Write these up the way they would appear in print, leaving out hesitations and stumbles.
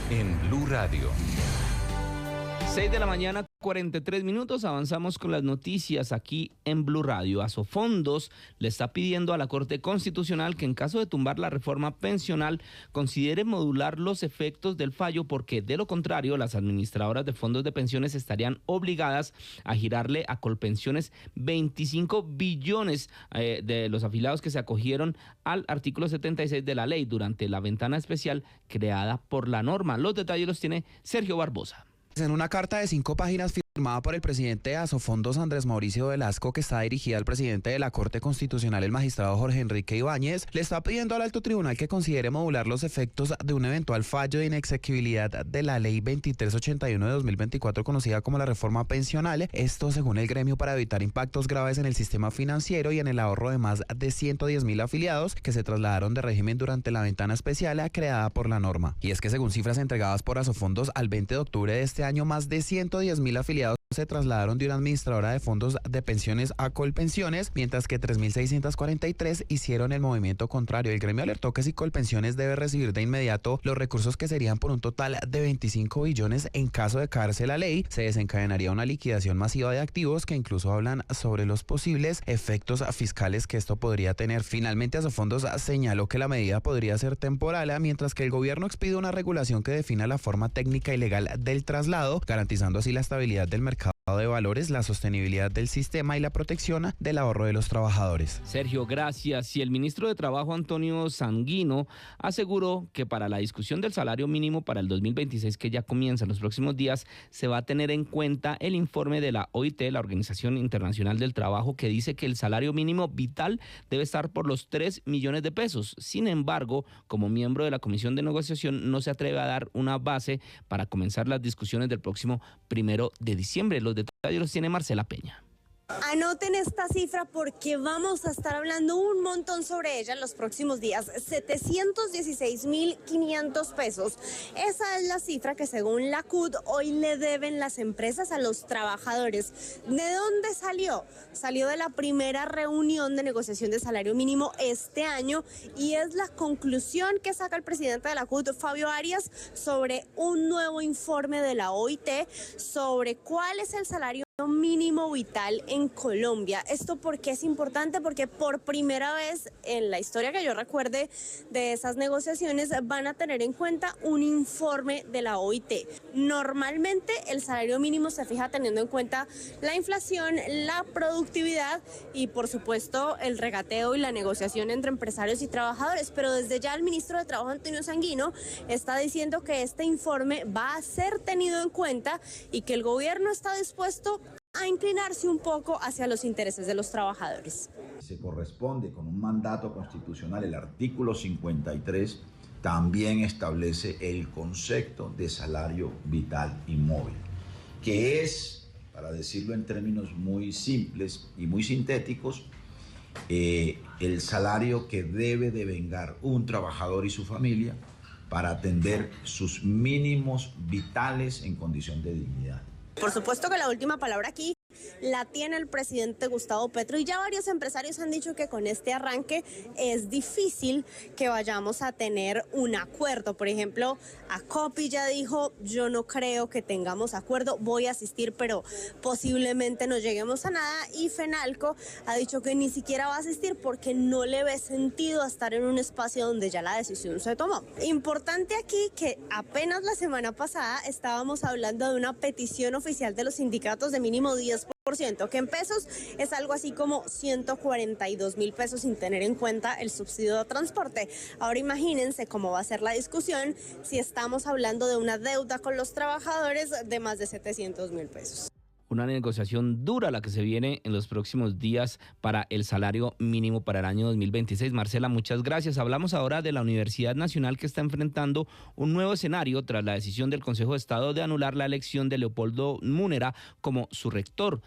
en Blue Radio. 6 de la mañana, 43 minutos, avanzamos con las noticias aquí en Blue Radio. Asofondos le está pidiendo a la Corte Constitucional que en caso de tumbar la reforma pensional considere modular los efectos del fallo, porque de lo contrario las administradoras de fondos de pensiones estarían obligadas a girarle a Colpensiones 25 billones de los afiliados que se acogieron al artículo 76 de la ley durante la ventana especial creada por la norma. Los detalles los tiene Sergio Barbosa. En una carta de 5 páginas firmada por el presidente de Asofondos, Andrés Mauricio Velasco, que está dirigida al presidente de la Corte Constitucional, el magistrado Jorge Enrique Ibáñez, le está pidiendo al alto tribunal que considere modular los efectos de un eventual fallo de inexequibilidad de la ley 2381 de 2024, conocida como la reforma pensional. Esto según el gremio para evitar impactos graves en el sistema financiero y en el ahorro de más de 110.000 afiliados que se trasladaron de régimen durante la ventana especial creada por la norma. Y es que según cifras entregadas por Asofondos al 20 de octubre de este año, más de 110.000 afiliados se trasladaron de una administradora de fondos de pensiones a Colpensiones, mientras que 3.643 hicieron el movimiento contrario. El gremio alertó que si Colpensiones debe recibir de inmediato los recursos, que serían por un total de 25 billones, en caso de caerse la ley, se desencadenaría una liquidación masiva de activos, que incluso hablan sobre los posibles efectos fiscales que esto podría tener. Finalmente, Asofondos señaló que la medida podría ser temporal, mientras que el gobierno expide una regulación que defina la forma técnica y legal del traslado, garantizando así la estabilidad del mercado de valores, la sostenibilidad del sistema y la protección del ahorro de los trabajadores. Sergio, gracias. Y el ministro de Trabajo, Antonio Sanguino, aseguró que para la discusión del salario mínimo para el 2026, que ya comienza en los próximos días, se va a tener en cuenta el informe de la OIT, la Organización Internacional del Trabajo, que dice que el salario mínimo vital debe estar por los 3 millones de pesos. Sin embargo, como miembro de la Comisión de Negociación, no se atreve a dar una base para comenzar las discusiones del próximo 1 de diciembre. Los detalles los tiene Marcela Peña. Anoten esta cifra porque vamos a estar hablando un montón sobre ella en los próximos días. 716.500 pesos. Esa es la cifra que según la CUT hoy le deben las empresas a los trabajadores. ¿De dónde salió? Salió de la primera reunión de negociación de salario mínimo este año y es la conclusión que saca el presidente de la CUT, Fabio Arias, sobre un nuevo informe de la OIT sobre cuál es el salario mínimo vital en Colombia. ¿Esto por qué es importante? Porque por primera vez en la historia que yo recuerde de esas negociaciones van a tener en cuenta un informe de la OIT. Normalmente el salario mínimo se fija teniendo en cuenta la inflación, la productividad y por supuesto el regateo y la negociación entre empresarios y trabajadores, pero desde ya el ministro de Trabajo, Antonio Sanguino, está diciendo que este informe va a ser tenido en cuenta y que el gobierno está dispuesto a inclinarse un poco hacia los intereses de los trabajadores. Se corresponde con un mandato constitucional. El artículo 53 también establece el concepto de salario vital y móvil, que es, para decirlo en términos muy simples y muy sintéticos, el salario que debe devengar un trabajador y su familia para atender sus mínimos vitales en condición de dignidad. Por supuesto que la última palabra aquí la tiene el presidente Gustavo Petro y ya varios empresarios han dicho que con este arranque es difícil que vayamos a tener un acuerdo. Por ejemplo, Acopi ya dijo: yo no creo que tengamos acuerdo, voy a asistir, pero posiblemente no lleguemos a nada. Y Fenalco ha dicho que ni siquiera va a asistir porque no le ve sentido a estar en un espacio donde ya la decisión se tomó. Importante aquí que apenas la semana pasada estábamos hablando de una petición oficial de los sindicatos de mínimo 10%, que en pesos es algo así como 142.000 pesos sin tener en cuenta el subsidio de transporte. Ahora imagínense cómo va a ser la discusión si estamos hablando de una deuda con los trabajadores de más de 700.000 pesos. Una negociación dura la que se viene en los próximos días para el salario mínimo para el año 2026. Marcela, muchas gracias. Hablamos ahora de la Universidad Nacional, que está enfrentando un nuevo escenario tras la decisión del Consejo de Estado de anular la elección de Leopoldo Múnera como su rector.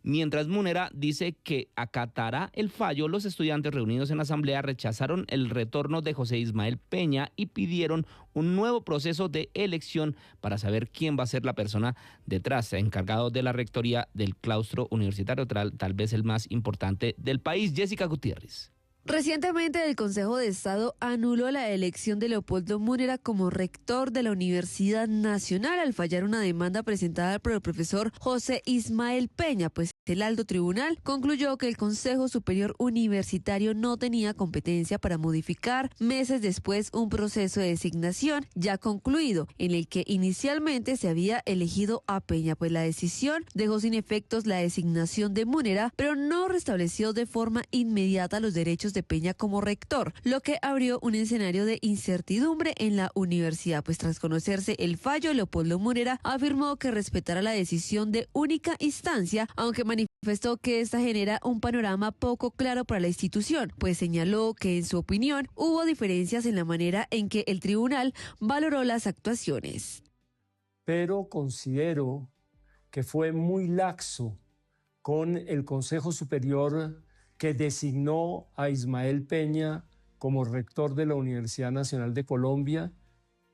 Mientras Múnera dice que acatará el fallo, los estudiantes reunidos en la asamblea rechazaron el retorno de José Ismael Peña y pidieron un nuevo proceso de elección para saber quién va a ser la persona detrás, encargado de la rectoría del claustro universitario, tal vez el más importante del país. Jessica Gutiérrez. Recientemente el Consejo de Estado anuló la elección de Leopoldo Múnera como rector de la Universidad Nacional al fallar una demanda presentada por el profesor José Ismael Peña, pues el alto tribunal concluyó que el Consejo Superior Universitario no tenía competencia para modificar meses después un proceso de designación ya concluido en el que inicialmente se había elegido a Peña, pues la decisión dejó sin efectos la designación de Múnera, pero no restableció de forma inmediata los derechos de Peña como rector, lo que abrió un escenario de incertidumbre en la universidad, pues tras conocerse el fallo, Leopoldo Múnera afirmó que respetará la decisión de única instancia, aunque manifestó que esta genera un panorama poco claro para la institución, pues señaló que en su opinión hubo diferencias en la manera en que el tribunal valoró las actuaciones. Pero considero que fue muy laxo con el Consejo Superior que designó a Ismael Peña como rector de la Universidad Nacional de Colombia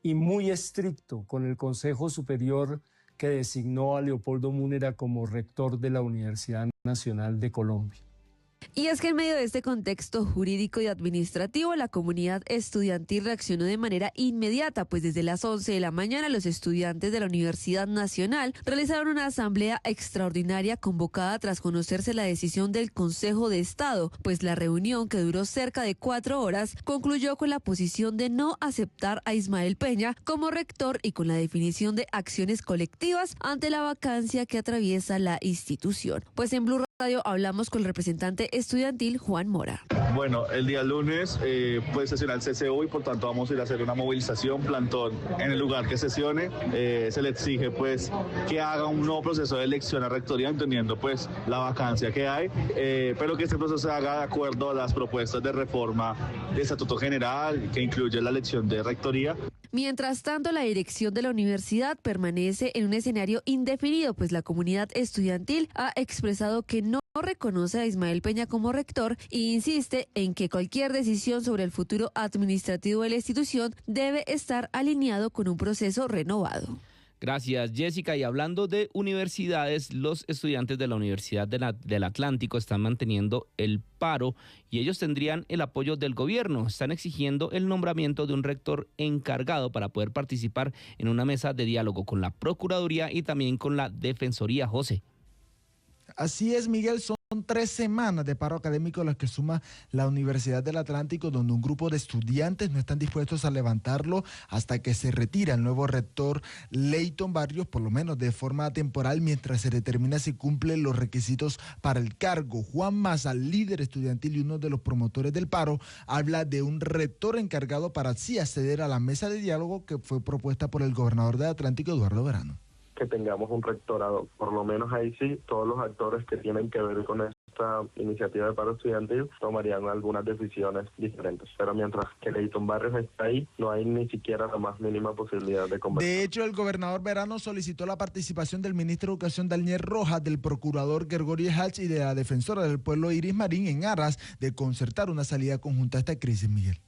y muy estricto con el Consejo Superior que designó a Leopoldo Múnera como rector de la Universidad Nacional de Colombia. Y es que en medio de este contexto jurídico y administrativo, la comunidad estudiantil reaccionó de manera inmediata, pues desde las 11 de la mañana los estudiantes de la Universidad Nacional realizaron una asamblea extraordinaria convocada tras conocerse la decisión del Consejo de Estado, pues la reunión, que duró cerca de 4 horas, concluyó con la posición de no aceptar a Ismael Peña como rector y con la definición de acciones colectivas ante la vacancia que atraviesa la institución. Pues en Blue Radio hablamos con el representante estudiantil Juan Mora. Bueno, el día lunes puede sesionar el CCU y por tanto vamos a ir a hacer una movilización, plantón en el lugar que sesione. Se le exige pues que haga un nuevo proceso de elección a rectoría, entendiendo pues la vacancia que hay, pero que este proceso se haga de acuerdo a las propuestas de reforma de Estatuto General que incluye la elección de rectoría. Mientras tanto, la dirección de la universidad permanece en un escenario indefinido, pues la comunidad estudiantil ha expresado que no reconoce a Ismael Peña como rector e insiste en que cualquier decisión sobre el futuro administrativo de la institución debe estar alineado con un proceso renovado. Gracias, Jessica. Y hablando de universidades, los estudiantes de la Universidad del Atlántico están manteniendo el paro y ellos tendrían el apoyo del gobierno. Están exigiendo el nombramiento de un rector encargado para poder participar en una mesa de diálogo con la Procuraduría y también con la Defensoría. José. Así es, Miguel, son 3 semanas de paro académico las que suma la Universidad del Atlántico, donde un grupo de estudiantes no están dispuestos a levantarlo hasta que se retira el nuevo rector Leyton Barrios, por lo menos de forma temporal, mientras se determina si cumple los requisitos para el cargo. Juan Maza, líder estudiantil y uno de los promotores del paro, habla de un rector encargado para así acceder a la mesa de diálogo que fue propuesta por el gobernador del Atlántico, Eduardo Verano. Que tengamos un rectorado, por lo menos ahí sí, todos los actores que tienen que ver con esta iniciativa de paro estudiantil tomarían algunas decisiones diferentes, pero mientras que Leyton Barrios está ahí, no hay ni siquiera la más mínima posibilidad de conversar. De hecho, el gobernador Verano solicitó la participación del ministro de Educación Daniel Rojas, del procurador Gregorio Hatch y de la defensora del pueblo Iris Marín en aras de concertar una salida conjunta a esta crisis, Miguel.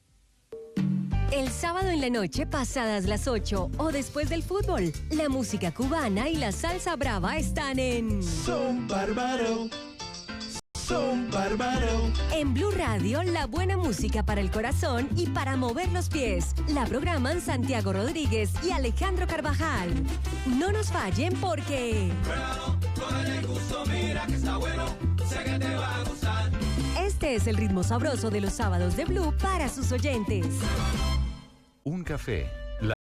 El sábado en la noche, pasadas las 8 o después del fútbol, la música cubana y la salsa brava están en Son Bárbaro. Son Bárbaro. En Blue Radio, la buena música para el corazón y para mover los pies. La programan Santiago Rodríguez y Alejandro Carvajal. No nos fallen porque... Este es el ritmo sabroso de los sábados de Blue para sus oyentes. Un café